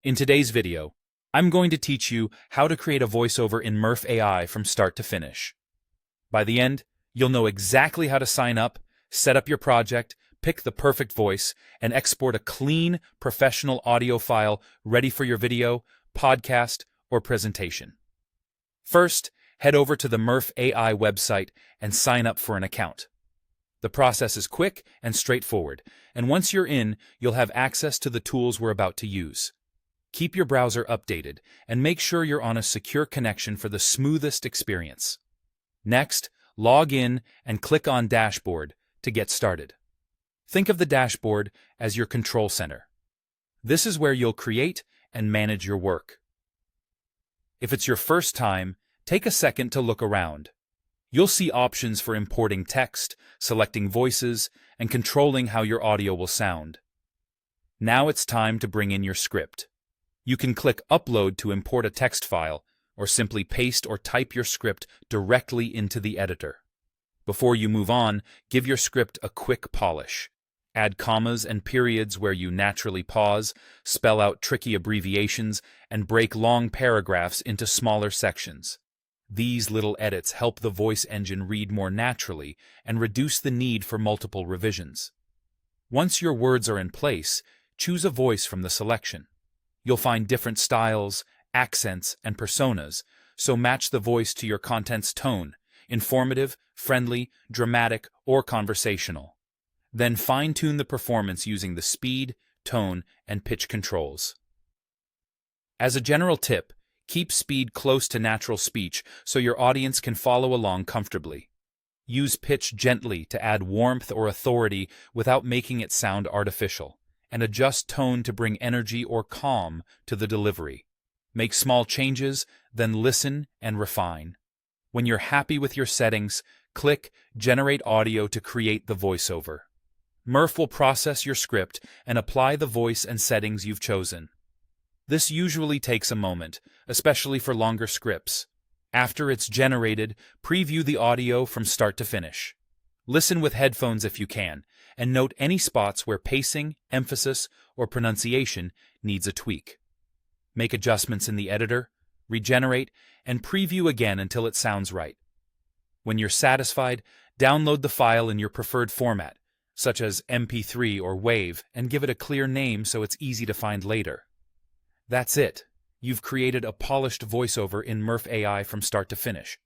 In today's video, I'm going to teach you how to create a voiceover in Murf AI from start to finish. By the end, you'll know exactly how to sign up, set up your project, pick the perfect voice, and export a clean, professional audio file ready for your video, podcast, or presentation. First, head over to the Murf AI website and sign up for an account. The process is quick and straightforward, and once you're in, you'll have access to the tools we're about to use. Keep your browser updated and make sure you're on a secure connection for the smoothest experience. Next, log in and click on Dashboard to get started. Think of the dashboard as your control center. This is where you'll create and manage your work. If it's your first time, take a second to look around. You'll see options for importing text, selecting voices, and controlling how your audio will sound. Now it's time to bring in your script. You can click Upload to import a text file, or simply paste or type your script directly into the editor. Before you move on, give your script a quick polish. Add commas and periods where you naturally pause, spell out tricky abbreviations, and break long paragraphs into smaller sections. These little edits help the voice engine read more naturally and reduce the need for multiple revisions. Once your words are in place, choose a voice from the selection. You'll find different styles, accents, and personas, so match the voice to your content's tone, informative, friendly, dramatic, or conversational. Then fine-tune the performance using the speed, tone, and pitch controls. As a general tip, keep speed close to natural speech so your audience can follow along comfortably. Use pitch gently to add warmth or authority without making it sound artificial, and adjust tone to bring energy or calm to the delivery. Make small changes, then listen and refine. When you're happy with your settings, click Generate Audio to create the voiceover. Murf will process your script and apply the voice and settings you've chosen. This usually takes a moment, especially for longer scripts. After it's generated, preview the audio from start to finish. Listen with headphones if you can, and note any spots where pacing, emphasis, or pronunciation needs a tweak. Make adjustments in the editor, regenerate, and preview again until it sounds right. When you're satisfied, download the file in your preferred format, such as MP3 or WAV, and give it a clear name so it's easy to find later. That's it. You've created a polished voiceover in Murf AI from start to finish.